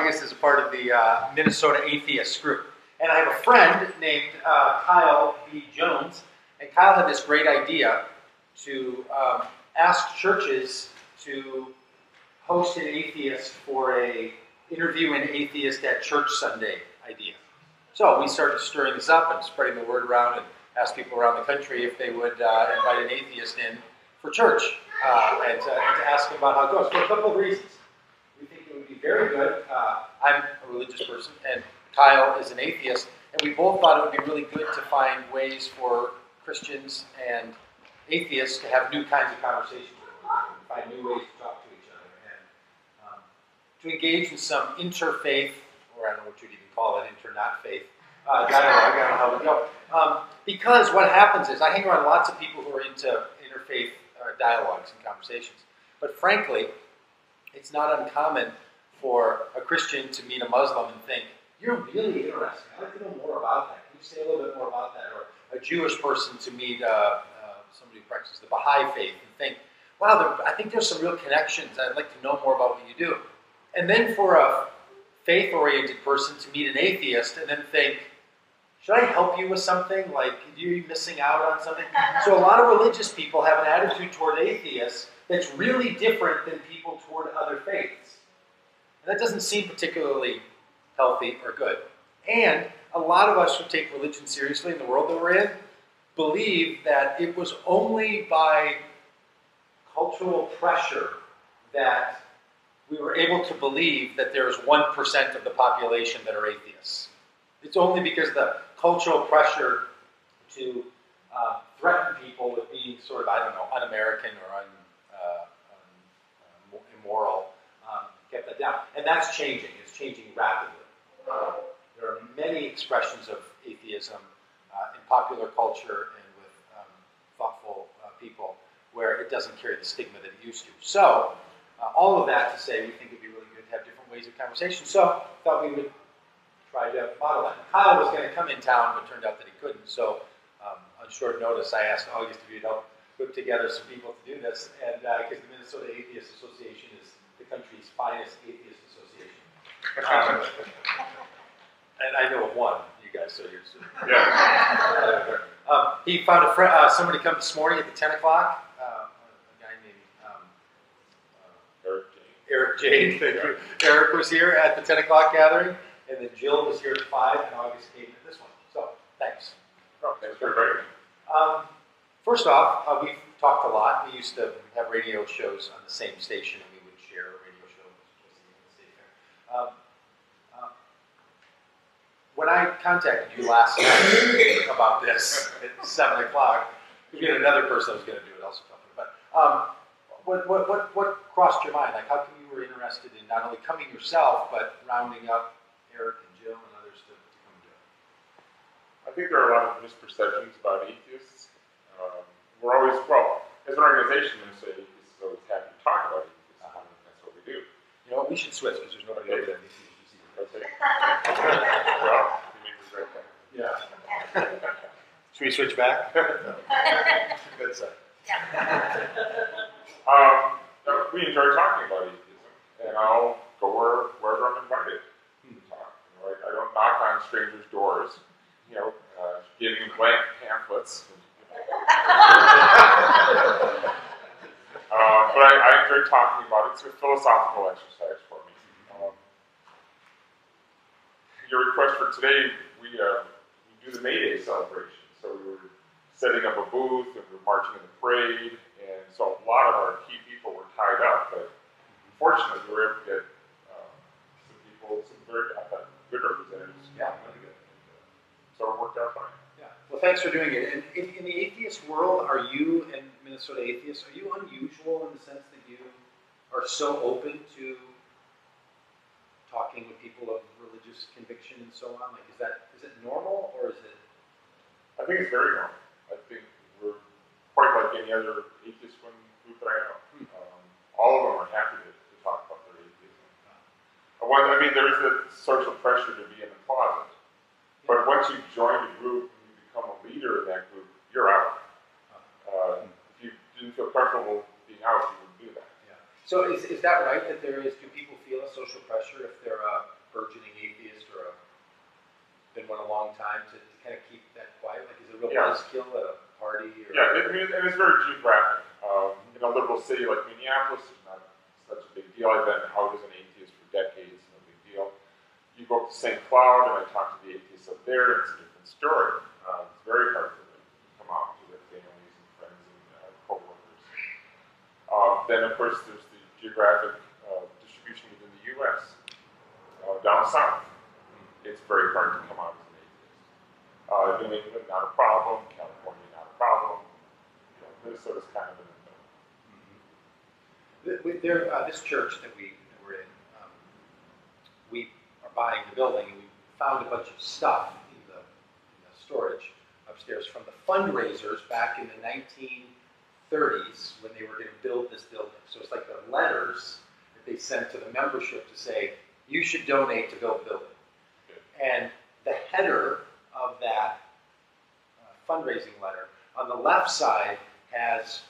August is a part of the Minnesota Atheist group. And I have a friend named Kyle B. Jones. And Kyle had this great idea to ask churches to host an atheist for a interview an atheist at church Sunday idea. So we started stirring this up and spreading the word around and asked people around the country if they would invite an atheist in for church and to ask them about how it goes. For a couple of reasons. We think it would be very good. I'm a religious person, and Kyle is an atheist, and we both thought it would be really good to find ways for Christians and atheists to have new kinds of conversations with one another, find new ways to talk to each other, and to engage in some interfaith, or I don't know what you'd even call it, not faith, dialogue. I don't know how we go. Because what happens is I hang around lots of people who are into interfaith dialogues and conversations. But frankly, it's not uncommon for a Christian to meet a Muslim and think, you're really interesting. I'd like to know more about that. Can you say a little bit more about that? Or a Jewish person to meet somebody who practices the Baha'i faith and think, wow, I think there's some real connections. I'd like to know more about what you do. And then for a faith-oriented person to meet an atheist and then think, should I help you with something? Like, are you missing out on something? So a lot of religious people have an attitude toward atheists that's really different than people toward other faiths. And that doesn't seem particularly healthy or good. And a lot of us who take religion seriously in the world that we're in believe that it was only by cultural pressure that we were able to believe that there's 1% of the population that are atheists. It's only because the cultural pressure to threaten people with being sort of, I don't know, un-American or immoral kept that down. And that's changing. It's changing rapidly. There are many expressions of atheism in popular culture and with thoughtful people where it doesn't carry the stigma that it used to. So, all of that to say, we think it'd be really good to have different ways of conversation. So, thought we would try to model that. Kyle was going to come in town, but turned out that he couldn't. So, on short notice, I asked August if he'd help put together some people to do this. And because the Minnesota Atheist Association is the country's finest atheist association. And I know of one, you guys, so you're... Yeah. He found a friend, somebody come this morning at the 10 o'clock. A guy named Eric Jane. Thank you. Eric was here at the 10 o'clock gathering, and then Jill was here at 5, and August came at this one. So, thanks. Oh, thanks for inviting me. First off, we've talked a lot. We used to have radio shows on the same station, and we would share a radio show. When I contacted you last night about this at 7 o'clock, we had another person that was going to do it also. But what crossed your mind? Like, how come you were interested in not only coming yourself, but rounding up Eric and Jill and others to come do it? I think there are a lot of misperceptions about atheists. We're always, well, as an organization, we say atheists is always happy to talk about atheists. That's what we do. You know what? We should switch because there's nobody over there. Okay. Well, you make me regret that. Yeah. Should we switch back? Good side. We enjoy talking about atheism, and I'll go wherever I'm invited to talk. You know, I don't knock on strangers' doors, giving blank pamphlets. But I enjoy talking about it. It's a philosophical exercise for me. Your request for today, we do the May Day celebration. So we were setting up a booth, and we were marching in the parade, and so a lot of our key people were tied up, but fortunately we were able to get some very good representatives. Yeah, really good. So it worked out fine. Yeah. Well, thanks for doing it. And in the atheist world, are you, and Minnesota atheists, are you unusual in the sense that you are so open to talking with people of religious conviction and so on? Like, is it normal, or is it? I think it's very normal. I think we're quite like any other atheist group that I know. All of them are happy to talk about their atheism. I mean, there is a social pressure to be in the closet. But once you join the group and you become a leader in that group, you're out. If you didn't feel comfortable being out, you wouldn't do that. Yeah. So is that right, that do people feel a social pressure if they're a burgeoning atheist or been one a long time to kind of keep that quiet? Like, is it a real buzzkill at a party? Or? Yeah, and it's very geographic. In a liberal city like Minneapolis, it's not such a big deal. I've been out as an atheist for decades, no big deal. You go up to St. Cloud and I talk to the atheists up there, it's a different story. It's very hard for them to come out to their families and friends and co-workers. Then, of course, there's the geographic distribution within the U.S. Down south, it's very hard to come out as an atheist. New England, not a problem. California, not a problem. Minnesota's kind of in the middle. This church that we're in, we are buying the building, and we found a bunch of stuff in the storage upstairs from the fundraisers back in the 1930s when they were going to build this building. So it's like the letters that they sent to the membership to say, you should donate to build the building. And the header of that fundraising letter, on the left side, has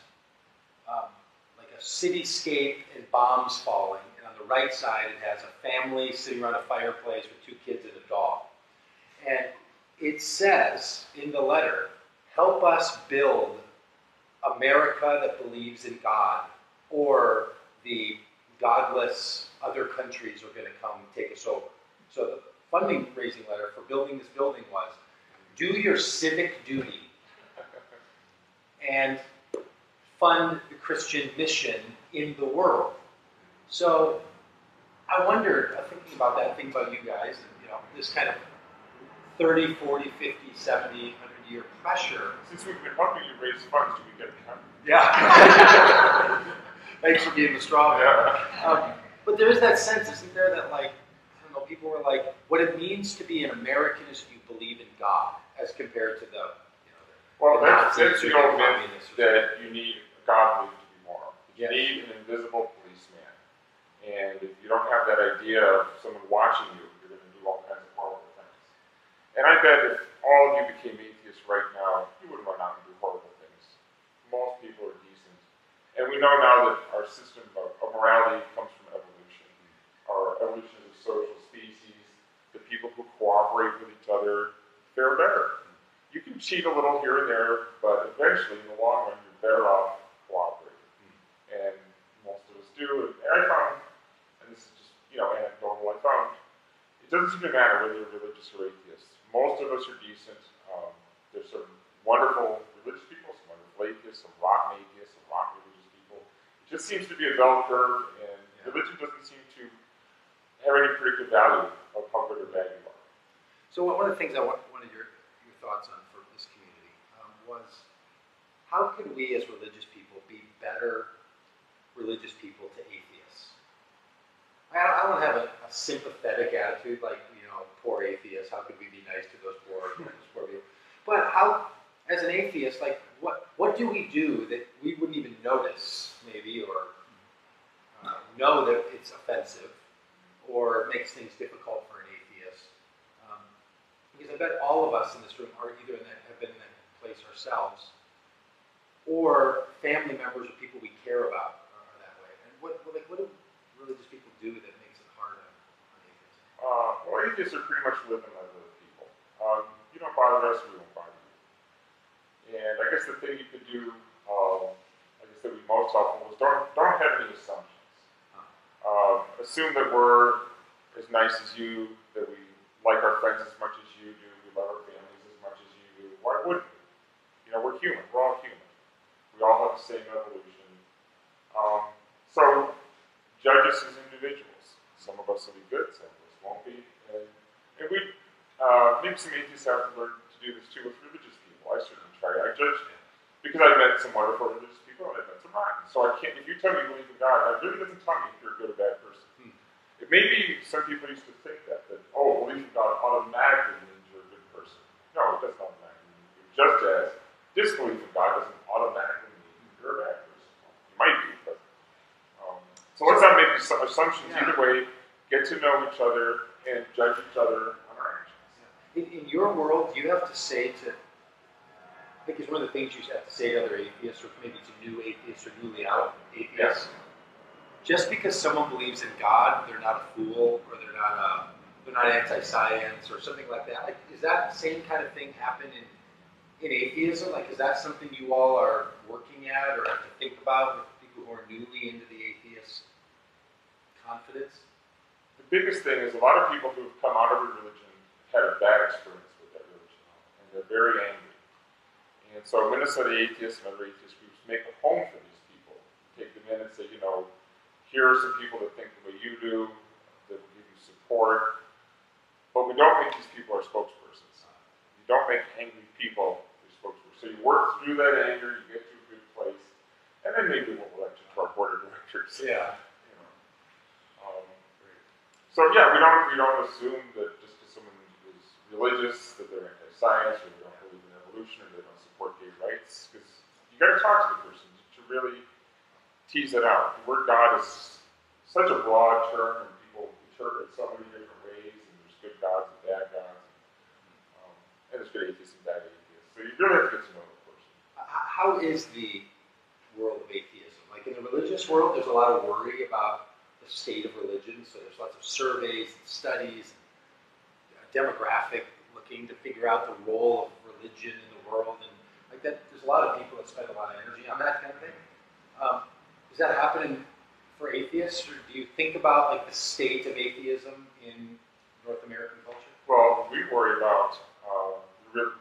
like a cityscape and bombs falling, and on the right side it has a family sitting around a fireplace with 2 kids and a dog. And it says in the letter, help us build America that believes in God, or the godless other countries are going to come take us over. So the funding raising letter for building this building was, do your civic duty and fund the Christian mission in the world. So I wondered, thinking about that, thinking about you guys, and this kind of 30, 40, 50, 70, 100-year pressure. Since we've been helping you raise funds, do we get a cut? Yeah. Thanks for being the straw man. Yeah. But there is that sense, isn't there, that like, I don't know, people were like, what it means to be an American is you believe in God, as compared to the, well, the that's Nazis the or old the myth communists or that you need God belief to be moral. You Yes. need an invisible policeman. And if you don't have that idea of someone watching you, you're going to do all kinds of horrible things. And I bet if all of you became atheists right now, you wouldn't run out and do horrible things. Most people are decent. And we know now that our system of morality comes from evolution. Our evolution is a social species. The people who cooperate with each other fare better. You can cheat a little here and there, but eventually, in the long run, you're better off cooperating. And most of us do. And I found, and this is just, anecdotal, I found it doesn't seem to matter whether you're religious or atheist. Most of us are decent. There's some wonderful religious people, some wonderful atheists, some rotten atheists, some rotten religious people. It just seems to be a bell curve, and religion doesn't seem to have any predictive value of how good or bad you are. So one of the things I wanted your thoughts on for this community was, how can we as religious people be better religious people to atheists? I don't have a sympathetic attitude like, poor atheists, how could we be nice to those poor people? But how, as an atheist, like, what do we do that we wouldn't even notice, maybe, or know that it's offensive, or makes things difficult for an atheist? Because I bet all of us in this room are either have been in that place ourselves, or family members or people we care about are that way. And what do religious people do that makes it hard on atheists? Well, atheists are pretty much living like other people. You don't bother us, we won't bother you. And I guess the thing you could do, I guess that would be most helpful, is don't have any assumptions. Assume that we're as nice as you, that we like our friends as much as you do, we love our families as much as you do. Why wouldn't we? We're human. We're all human. We all have the same evolution. So judge us as individuals. Some of us will be good, some of us won't be. And we, maybe some atheists have to learn to do this too with religious people. I certainly try. I judge them. Because I've met some wonderful religious people and I've met some rotten. So I can't, if you tell me you believe in God, that really doesn't tell me if you're a good or bad person. It may be some people used to think that belief in God automatically means you're a good person. No, it doesn't automatically mean you. Just as disbelief in God doesn't automatically mean you're a bad person. You might be, but so let's not make assumptions. Yeah. Either way, get to know each other and judge each other on our actions. In your world, do you have to say to, I think it's one of the things you have to say to other atheists, or maybe to new atheists or newly out atheists, just because someone believes in God, they're not a fool, or they're not anti-science or something like that. Like, is that the same kind of thing happen in atheism? Like, is that something you all are working at or have to think about with people who are newly into the atheist confidence? The biggest thing is a lot of people who have come out of a religion had a bad experience with that religion, and they're very angry. And so Minnesota Atheists and other atheist groups make a home for these people. Take them in and say, you know, here are some people that think the way you do, that will give you support. But we don't make these people our spokespersons. You don't make angry people your spokespersons. So you work through that anger, you get to a good place, and then maybe we'll elect you to our board of directors. Yeah. So yeah, we don't assume that just because someone is religious that they're anti-science or they don't believe in evolution or they don't support gay rights, because you got to talk to the person to really tease it out. The word God is such a broad term, and people interpret it so many different ways, and there's good gods and bad gods, and there's good atheists and bad atheists. So you really have to get to know the person. How is the world of atheism? Like in the religious world, there's a lot of worry about the state of religion, so there's lots of surveys and studies, demographic looking to figure out the role of religion in the world, and like that. There's a lot of people that spend a lot of energy on that kind of thing. Is that happening for atheists, or do you think about like the state of atheism in North American culture? Well, we worry about the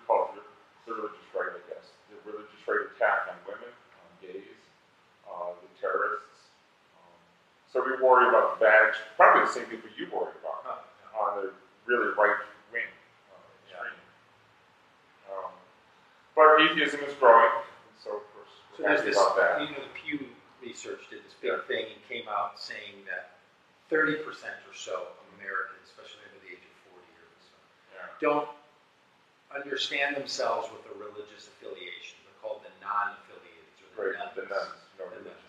religious right, I guess, the religious right attack on women, on gays, the terrorists. So we worry about the bad, probably the same people you worry about, on the really right-wing extreme. But atheism is growing, and so of course we're happy about that. You know, the Pew Research did this big thing and came out saying that 30% or so of Americans, especially under the age of 40 or so, don't understand themselves with a religious affiliation. They're called the non-affiliated, or the nuns. No religion.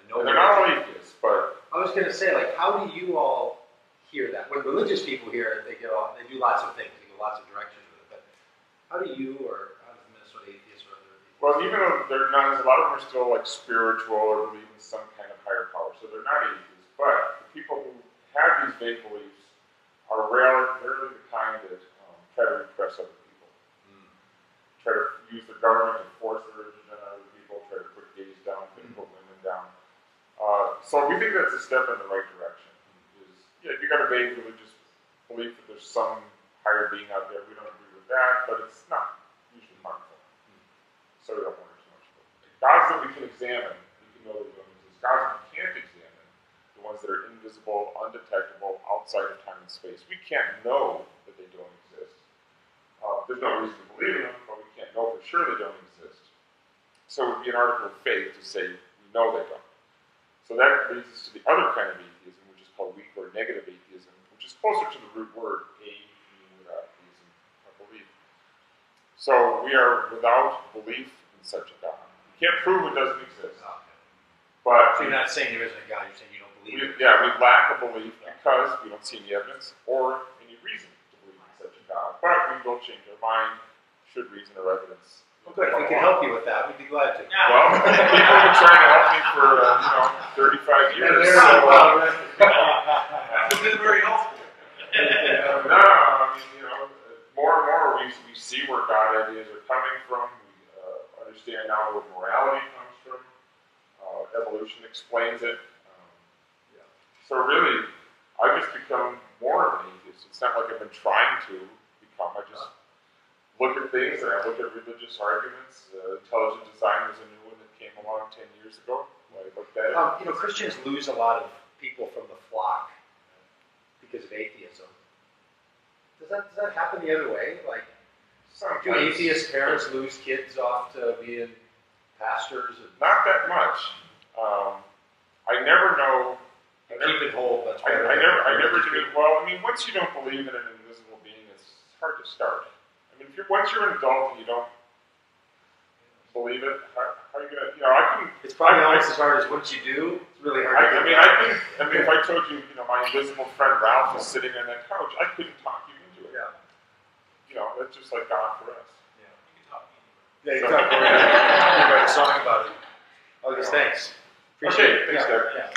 No, they're not all atheists, but I was going to say, like, how do you all hear that? When religious people hear it, they do lots of things, they go lots of directions with it. But how do you, or how does the Minnesota Atheists or other atheists? Well, even though they're nuns, a lot of them are still like spiritual or believe in some kind of higher power, so they're not atheists. But the people who have these vague beliefs are rarely the kind that try to repress other people, try to use the government to force their religion on other people, try to put gays down, try to put women down. So we think that's a step in the right direction. If you got a vague religious belief that there's some higher being out there, we don't agree with that, but it's not usually harmful. So we don't worry too much about it. Gods that we can examine, we can know that they don't exist. Gods we can't examine, the ones that are invisible, undetectable, outside of time and space. We can't know that they don't exist. There's no reason to believe in them, but we can't know for sure they don't exist. So it would be an article of faith to say we know they don't. So that leads us to the other kind of atheism, which is called weak or negative atheism, which is closer to the root word, meaning without theism, or belief. So we are without belief in such a God. We can't prove it doesn't exist. But so you're not saying there isn't a God, you're saying you don't believe it. Yeah, we lack a belief because we don't see any evidence or any reason to believe in such a God. But we will change our mind should reason or evidence. Well, good. If we can help you with that, we'd be glad to. Well, people have been trying to help me for 35 years. It's been very helpful. No, I mean, more and more we see where God ideas are coming from. We understand now where morality comes from. Evolution explains it. So really, I've just become more of an atheist. It's not like I've been trying to become. I just look at things and I look at religious arguments. Intelligent design was a new one that came along 10 years ago. I looked at it. Christians lose a lot of people from the flock because of atheism. Does that happen the other way? Like, do atheist parents lose kids off to being pastors? Not that much. I never know. Keep it whole, but I never do. Well, I mean, once you don't believe in an invisible being, it's hard to start. I mean, once you're an adult and you don't believe it, how are you gonna? I can. It's probably almost as hard as once you do. It's really hard. I mean, if I told you, my invisible friend Ralph is sitting on that couch, I couldn't talk you into it. Yeah. That's just like God for us. Yeah. You can talk me into it. Yeah, you can talk me into it. You write a song about it. August, thanks. Appreciate it. Thanks, Doug. Yeah.